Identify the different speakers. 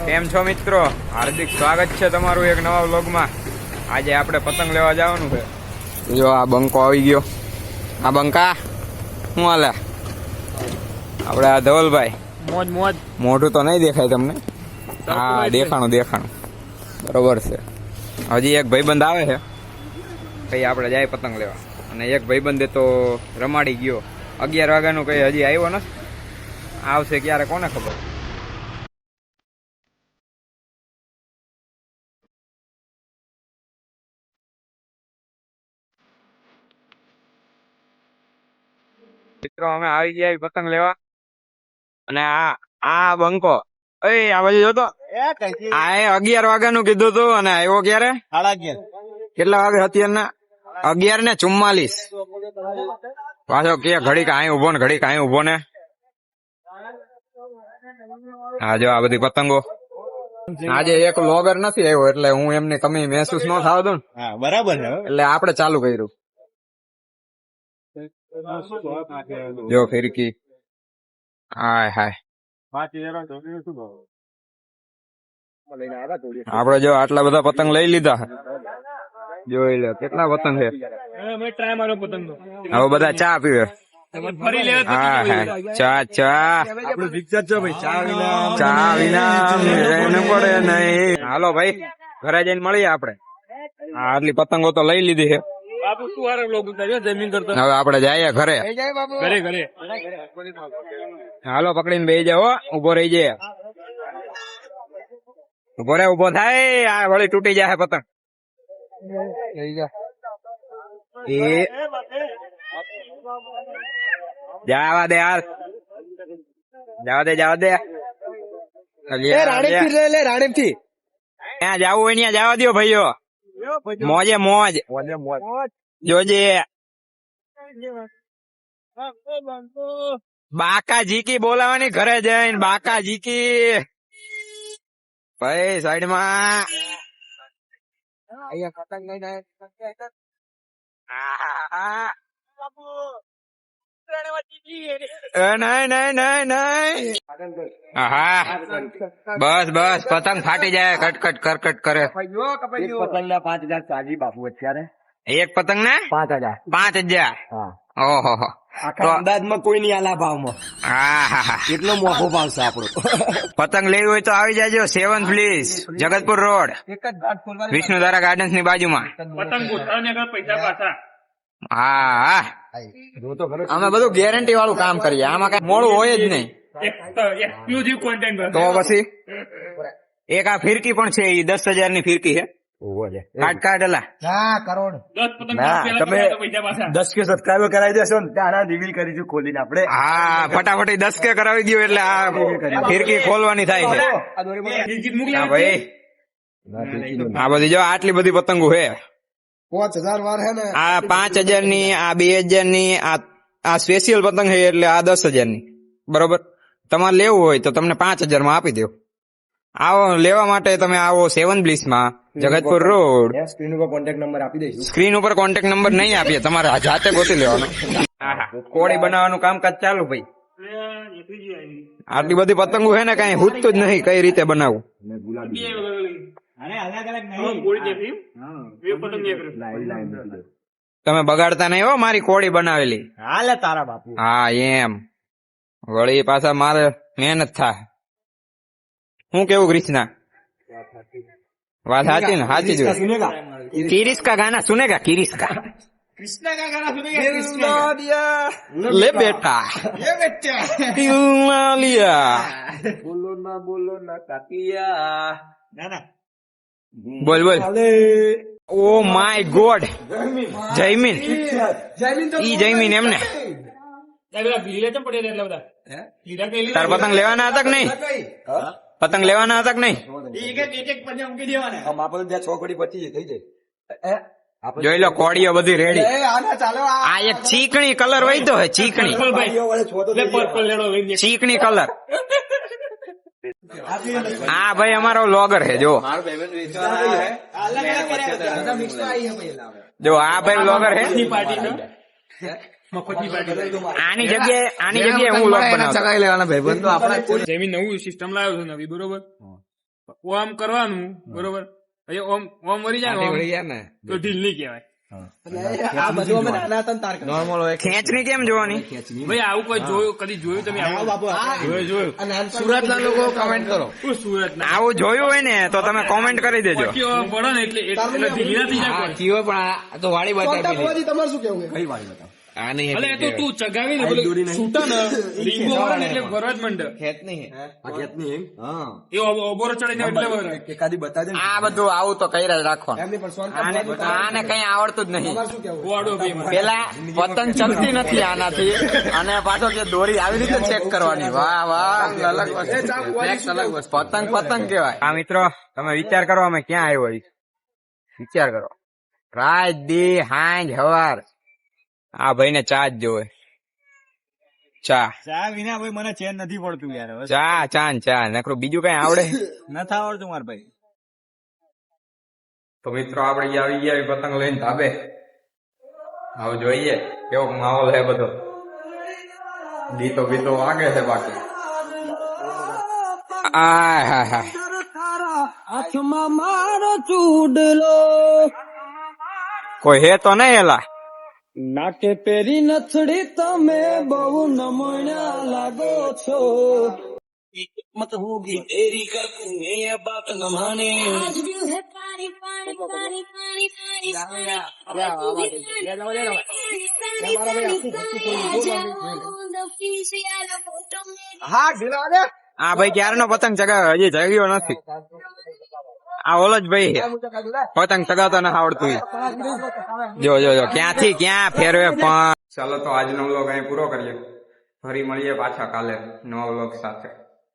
Speaker 1: કેમ છો મિત્રો? હાર્દિક સ્વાગત છે તમારું એક નવા વ્લોગમાં. આજે આપણે પતંગ લેવા જવાનું છે. જો આ બંકો આવી ગયો. આ બંકા શું હાલે? આપણે આ ધવલભાઈ
Speaker 2: મોજ મોજ.
Speaker 1: મોઢું તો નહીં દેખાય તમને? હા, દેખાણું બરોબર છે. હજી એક ભાઈબંધ આવે છે, કઈ આપણે જાય પતંગ લેવા. અને એક ભાઈબંધે તો રમાડી ગયો. 11 વાગ્યાનું કઈ હજી આવ્યો નથી. આવશે ક્યારે કોને ખબર. મિત્રો અમે આવી ગયા પતંગ લેવા. અને આ બંકો આ બાજુ જોતો. આ 11 વાગ્યાનું કીધું તું અને આવ્યો ક્યારે?
Speaker 2: 11:30.
Speaker 1: કેટલા વાગે અત્યારના? 11:44. પાછો કે ઘડીક અહીં ઉભો ને ઘડીક અહીં ઉભો ને. હા જો આ બધી પતંગો. આજે એક વ્લોગર નથી આવ્યો એટલે હું એમને કમી મહેસૂસ ન થવા દઉં.
Speaker 2: હા બરાબર છે.
Speaker 1: એટલે આપણે ચાલુ કર્યું. જો ફિરકી. હાય હાય. આપડે જો આટલા બધા પતંગ લઈ લીધા. જોઈ લે કેટલા પતંગ છે. હવે બધા ચા પીવે. હા હા ચા વિના પડે નહીં. હાલો ભાઈ ઘરે જઈને મળીએ આપડે. આટલી પતંગો તો લઈ લીધી છે. હવે આપડે જઈએ ઘરે. હાલો પકડીને બેસી જાઓ. ઉભો રહી જાય. ઉભો થાય. આ વળી તૂટી જાય પતંગ. જવા દે યાર. જવા દે રાણીપ થી ત્યાં જવું હોય ત્યાં જવા દો ભાઈઓ. મોજે મોજ જોજે. બાકા જીકી બોલાવાની ઘરે જઈને. બાકા જીકી ભાઈ સાઈડ માં. હા બસ પતંગ ફાટી જાય. કટકટ કરકટ કરે.
Speaker 2: પતંગ ના 5,000 ચાજી બાપુ અત્યારે.
Speaker 1: એક પતંગ ને 5,000. ઓહો
Speaker 2: અંદાજમાં કોઈ નહીં આલા ભાવમાં.
Speaker 1: હા
Speaker 2: એટલો મોંઘો ભાવ છે આપણો.
Speaker 1: પતંગ લેવી હોય તો આવી જાજો. 7 પ્લીઝ જગતપુર રોડ, વિષ્ણુધારા ગાર્ડન્સ ની બાજુમાં. હા અમે બધું ગેરંટી વાળું કામ કરીએ. આમાં કઈ મોડું હોય જ નહીં. તો પછી એક આ ફિરકી પણ છે. એ 10,000 ની ફિરકી છે. કાટ અલા
Speaker 2: કરોડ. તમે 10 કે સબસ્ક્રાઈબર કરાવી દેશો ને ત્યાં રિવીલ કરીશું ખોલીને આપણે.
Speaker 1: હા ફટાફટ 10 કે કરાવી દો એટલે આ ફિરકી ખોલવાની થાય છે. ભાઈ આ બધી જો આટલી બધી પતંગો છે.
Speaker 2: 5,000 વાર હે ને.
Speaker 1: આ 5,000 ની, આ 2,000 ની, આ સ્પેશિયલ પતંગ છે એટલે આ 10,000 ની. બરોબર. તમારે લેવું હોય તો તમને 5,000 માં આપી દેવું. આવો લેવા માટે તમે આવો 7 બ્લીસ માં, જગતપુર રોડ.
Speaker 2: સ્ક્રીન ઉપર કોન્ટેક્ટ નંબર આપી દઈશું.
Speaker 1: સ્ક્રીન ઉપર કોન્ટેક્ટ નંબર નહીં આપીએ, તમારે જાતે ગોતી લેવાનો. કોળી બનાવવાનું કામકાજ ચાલુ ભાઈ. આટલી બધી પતંગો છે ને કઈ હુજતું જ નહીં કઈ રીતે બનાવવું. તમે બગાડતા નહીં હો મારી કોળી બનાવેલી.
Speaker 2: હાલે તારા બાપુ.
Speaker 1: હા એમ વળી પાછા મારે મહેનત થાય. હું કેવું કૃષ્ણા? વાત સાચી ને? સાચી જ. किरिस का गाना सुनेगा? किरिस का
Speaker 2: कृष्णा का गाना सुनेगा?
Speaker 1: ले बेटा दिल लिया.
Speaker 2: बोलो ना कातिया. ना
Speaker 1: बोल ઓ માય ગોડ. જયમીન ઈ જયમીન એમને. તાર પતંગ લેવાના હતા કે નહીં? પતંગ લેવાના હતા કે નહીં? જોઈ લો કોડીઓ બધી રેડી. આ એક ચીકણી કલર વહીતો હે. ચીકણી કલર. હા ભાઈ અમારો વ્લોગર છે. જો આ ભાઈ વ્લોગર છે. આની જગ્યાએ હું વ્લોગ બનાવું.
Speaker 2: ચકાઈ લેવાના ભાઈ બંધ. તો આપણે
Speaker 3: જમીન નવું સિસ્ટમ લાવ્યો છે નવી. બરોબર. ઓમ કરવાનું બરોબર પછી ઓમ ઓમ વળી જાય ને ઓમ, તો ઢીલ નહીં કહેવાય.
Speaker 2: નોર્મલ હોય
Speaker 1: ખેંચની કેમ જોવાની?
Speaker 3: ભાઈ આવું કોઈ જોયું કદી જોયું તમે આવું?
Speaker 2: જોયું સુરત ના લોકો કમેન્ટ કરો.
Speaker 3: શું સુરત ના
Speaker 1: આવું જોયું હોય ને તો તમે કોમેન્ટ કરી દેજો.
Speaker 3: પછી ઓમ પડે ને એટલે ઢીલ ના થઈ જાય કોઈ.
Speaker 2: જીવો પણ આ તો વાળી બતાવી
Speaker 4: તમારે શું કેવું
Speaker 2: કઈ વાળી બતાવ આ નહીં
Speaker 3: અલે એ તો તું ચગાવી ને પેલું છૂટા ને લીંબુ વાળા ને એટલે વરજ મંડે
Speaker 2: ખેત નહીં આ ખેત નહીં હા
Speaker 3: એ ઓબોરો ચડીને એટલે વરજ.
Speaker 2: એકાદી બતાવજો
Speaker 1: આ બધું આવું તો કઈ જ રાખવાનું.
Speaker 4: એમની પણ સોન
Speaker 1: આને કઈ આવડતું જ નહીં.
Speaker 4: શું કેવું
Speaker 3: ગોળો ભાઈ મારે.
Speaker 1: પેલા પતંગ ચલતી નથી આનાથી અને પાછો કે દોરી આવી રીતે ચેક કરવાની. વાહ વાહ અલગ વસ્તુ. Next અલગ વસ્તુ. પતંગ પતંગ કેવાય. આ મિત્રો તમે વિચાર કરો અમે ક્યાં આવ્યો છીએ. વિચાર કરો રાત દી હાંજ હવાર આ ભાઈ ને ચા જ જોવે. ચા
Speaker 2: ચા વિના ભાઈ મને ચેન નથી પડતું યાર હવે
Speaker 1: ચા ચા ને ચા નકરું બીજું કઈ આવડે?
Speaker 2: નથી આવડતું માર ભાઈ
Speaker 1: તો મિત્રો આપડે આવી ગયા પતંગ લઈને ધાબે. હવે જોઈએ કેવો માહોલ છે બધો. ગીતો ગીતો વાગે છે બાકી. આય હાય હાય
Speaker 4: હાથમાં મારો ચૂડલો
Speaker 1: કોઈ હે તો નહીં એલા.
Speaker 4: નાકે પેરી નથડી તમે બહુ નમણ્યા લાગો છો મત હોગી તેરી કરું એ બાત ન માને
Speaker 5: आज दिल है पानी पानी पानी पानी पानी पानी
Speaker 4: હા ઢીલા દે
Speaker 1: આ ભાઈ ક્યારનો પતંગ ચગાવે હજી જગ્યો નથી. આ ઓલો જ ભાઈ છે. પતંગ ચગાવતા નથી આવડતું. જો જો જો ક્યાંથી ક્યાં ફેરવે પણ. ચાલો તો આજનો વ્લોગ અહીં પૂરો કરીએ. ફરી મળીએ પાછા કાલે નવા વ્લોગ સાથે.